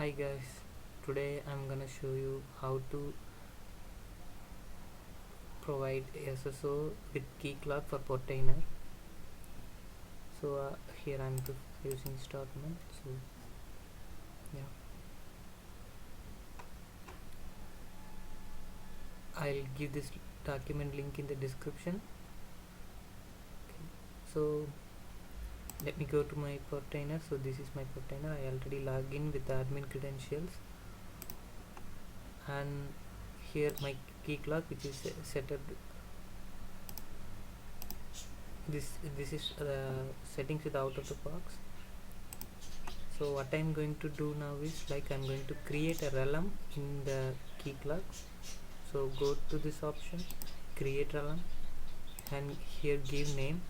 Hi guys, today I'm gonna show you how to provide SSO with Keycloak for Portainer. So here I'm using Startman. So yeah, I'll give this document link in the description. Okay. So let me go to my Portainer. So this is my Portainer. I already logged in with the admin credentials, and here my Keycloak, which is set up. This is settings with out of the box. So what I'm going to do now is I'm going to create a realm in the Keycloak. So go to this option, create realm, and here give name.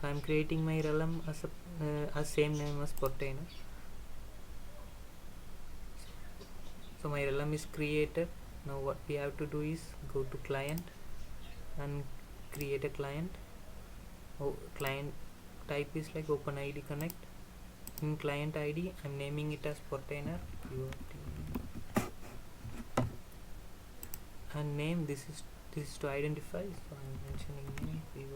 So I'm creating my realm as same name as Portainer. So my realm is created. Now what we have to do is go to client and create a client. Client type is like OpenID Connect. In client ID I'm naming it as Portainer, and name this is to identify, so I'm mentioning name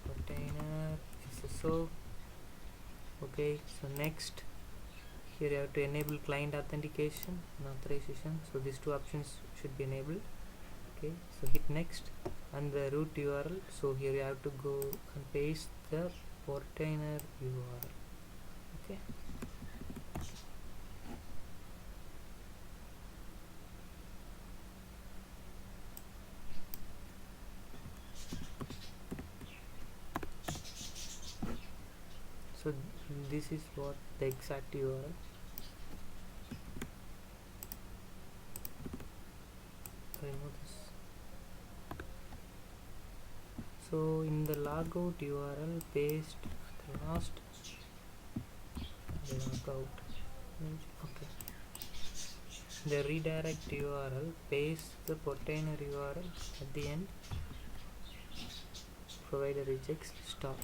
Portainer SSO. Okay, so next here you have to enable client authentication and authorization, so these two options should be enabled. Okay, so hit next, and the root URL, so here you have to go and paste the Portainer URL. Okay, so this is what the exact URL. Remove this. So in the logout URL, paste the last logout. Okay. The redirect URL, paste the Portainer URL at the end. Provider rejects, stop.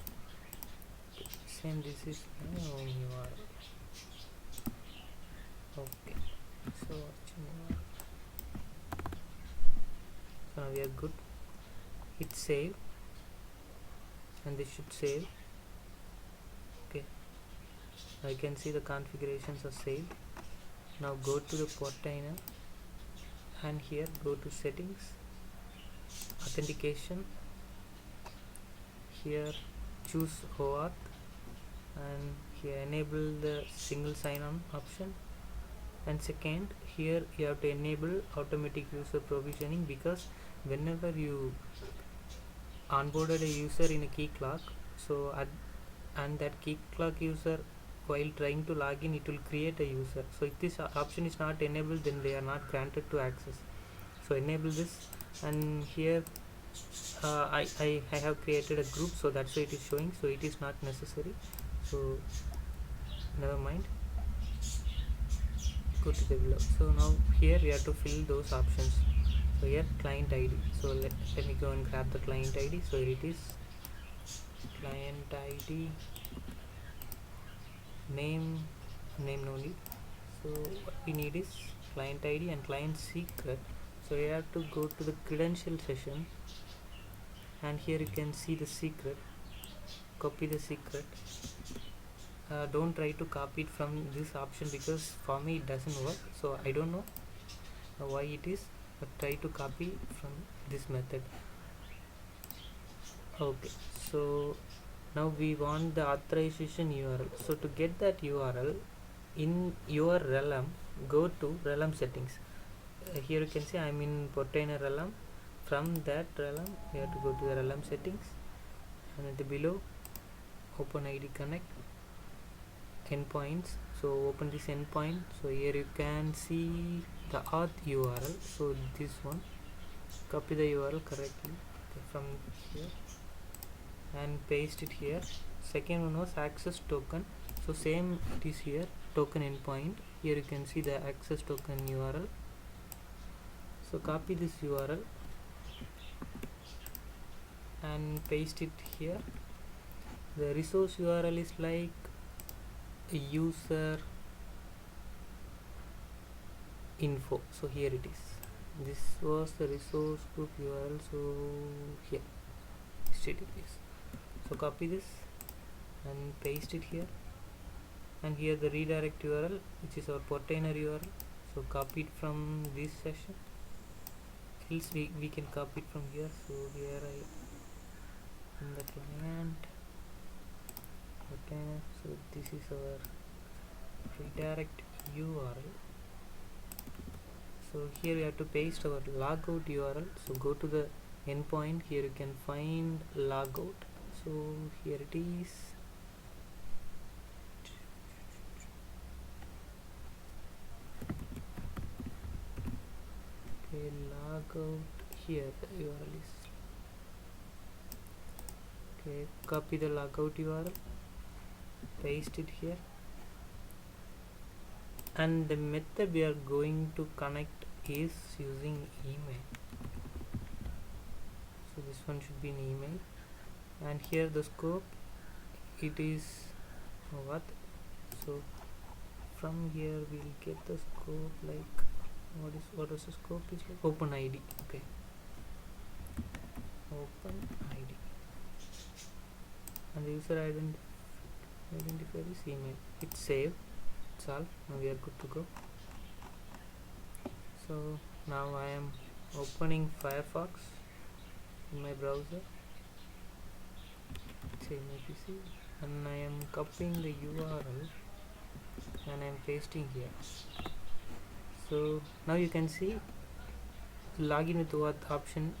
Okay. Same, this is my own URL. Okay. So now we are good. Hit save, and this should save. Okay, I can see the configurations are saved. Now go to the Portainer, and here go to settings, authentication. Here choose OAuth, and here enable the single sign-on option. And second, here you have to enable automatic user provisioning, because whenever you onboarded a user in a Keycloak, so and that Keycloak user, while trying to log in, it will create a user. So if this option is not enabled, then they are not granted to access. So enable this, and here I have created a group, so that's why it is showing. So it is not necessary, so never mind. Go to the below. So now here we have to fill those options. So here client ID, so let me go and grab the client ID. So here it is, client ID, name no need. So what we need is client ID and client secret. So you have to go to the credential session, and here you can see the secret. Copy the secret. Don't try to copy it from this option, because for me it doesn't work. So I don't know why it is, but try to copy from this method. Okay, so now we want the authorization URL. So to get that URL in your realm, go to realm settings. Here you can see I'm in Portainer realm. From that realm you have to go to the realm settings, and at the below OpenID Connect, endpoints. So open this endpoint. So here you can see the auth URL, so this one, copy the URL correctly from here and paste it here. Second one was access token, so same it is here, token endpoint. Here you can see the access token URL. So copy this URL and paste it here, The resource URL is like a user info. So here it is. This was the resource group URL. So here HTTPS. So copy this and paste it here, and here the redirect URL, which is our Portainer URL. So copy it from this session, else we can copy it from here. So here I in the client Portainer. So this is our redirect URL. So here we have to paste our logout URL. So go to the endpoint. Here you can find logout. So here it is. Okay, logout. Here the URL is. Okay, copy the logout URL, paste it here, and the method we are going to connect is using email. So this one should be an email, and here the scope, it is what. So from here we'll get the scope like what is the scope is like open ID. Okay, open ID, and the user identifier is email. It's saved. It's all. Now we are good to go. So now I am opening Firefox in my browser, save my PC, and I am copying the URL and I am pasting here. So now you can see login with OAuth option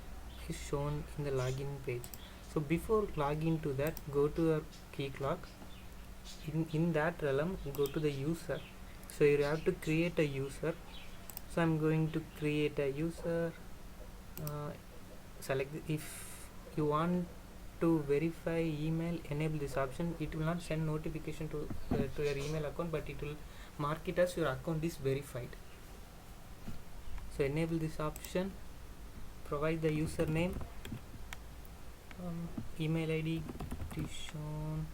is shown in the login page. So before login to that, go to your Keycloak. In that realm, go to the user. So you have to create a user. So I'm going to create a user. Select if you want to verify email, enable this option. It will not send notification to your email account, but it will mark it as your account is verified. So enable this option, provide the username, email ID Dishon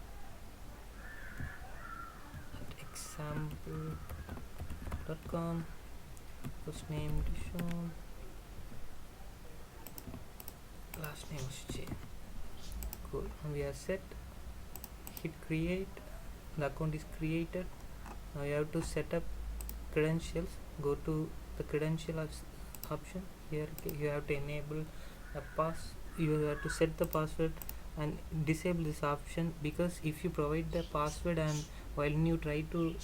at example.com, first name Dishon, last name J. Cool. And we are set. Hit create. The account is created. Now you have to set up credentials. Go to the credential option. Here you have to enable a you have to set the password and disable this option, because if you provide the password and while you try to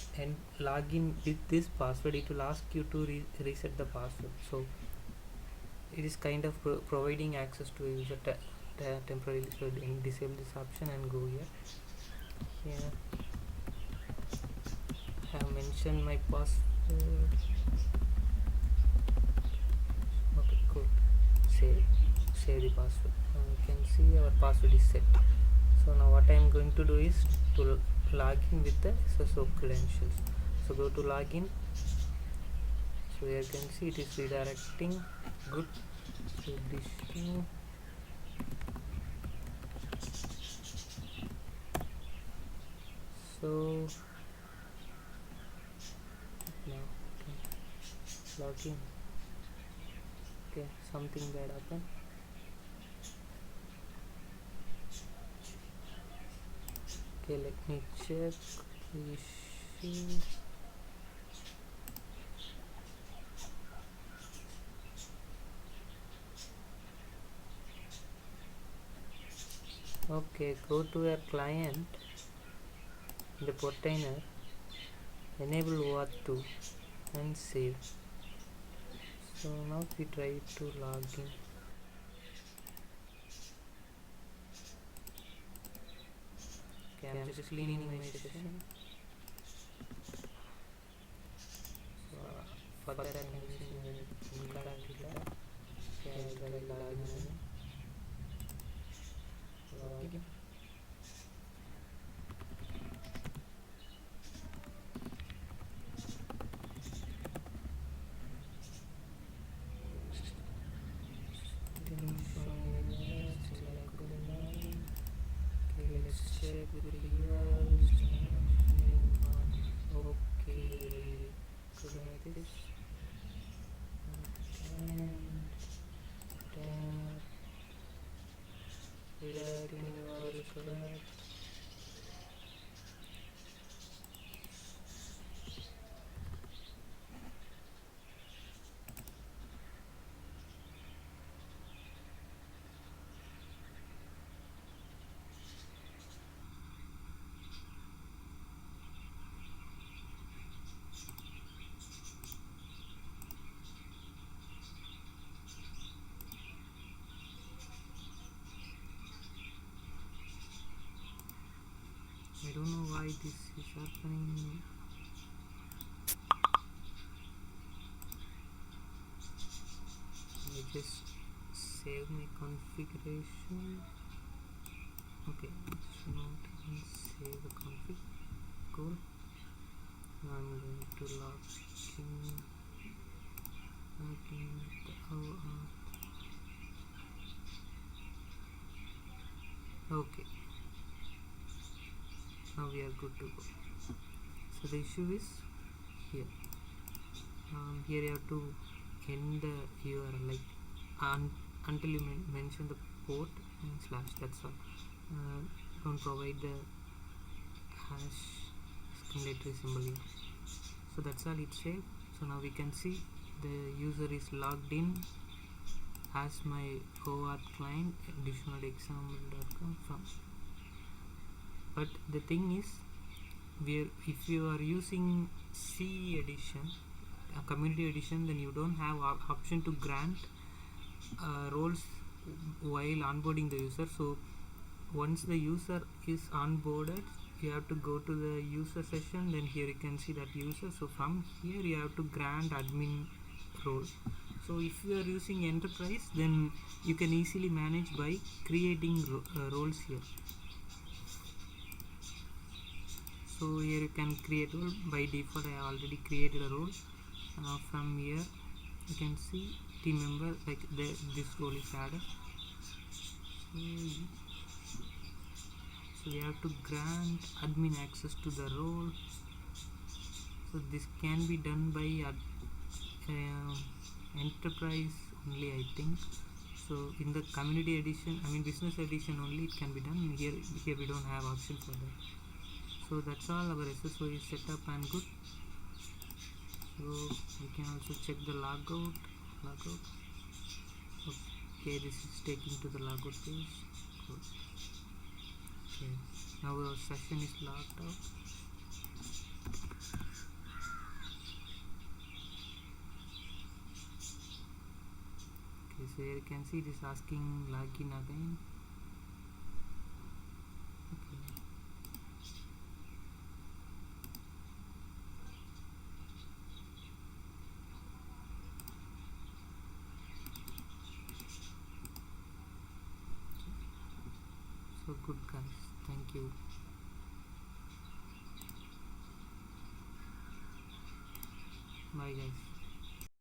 log in with this password, it will ask you to reset the password. So it is kind of providing access to a user temporarily. So disable this option and go here. Here I have mentioned my password. Okay, cool. Save the password. Now you can see our password is set. So now what I am going to do is to log in with the SSO credentials. So go to login. So here you can see it is redirecting. Good. So this thing. So now log in. Okay, something bad happened. Okay, let me check issue. Okay, go to a client, the Portainer, enable OAuth 2 and save. So now we try to log in. Okay, I'm just cleaning my session. So for that I'm using the calculator. Okay, I try login. Login. Okay, let's check correct. I don't know why this is happening. I just save my configuration. Okay, so now save the config. Cool. Now I'm going to log in with the OAuth. Okay, now we are good to go. So the issue is here. Here you have to end the URL like until you mention the port and slash. That's all. Don't provide the hash exclamatory symbol here. So that's all it says. So now we can see the user is logged in as my OAuth client dictionaryexample.com from. But the thing is, if you are using C edition, a community edition, then you don't have option to grant roles while onboarding the user. So once the user is onboarded, you have to go to the user session. Then here you can see that user. So from here you have to grant admin role. So if you are using enterprise, then you can easily manage by creating roles here. So here you can create role. By default I have already created a role. From here you can see team member, like this role is added. So we have to grant admin access to the role. So this can be done by enterprise only, I think. So in the community edition, I mean business edition only, it can be done. Here we don't have option for that. So that's all. Our SSO is set up and good. So we can also check the logout. Okay, this is taking to the logout page. Good. Okay, now our session is logged out. Okay, so here you can see it is asking login again. Okay. So good guys, thank you. Bye guys.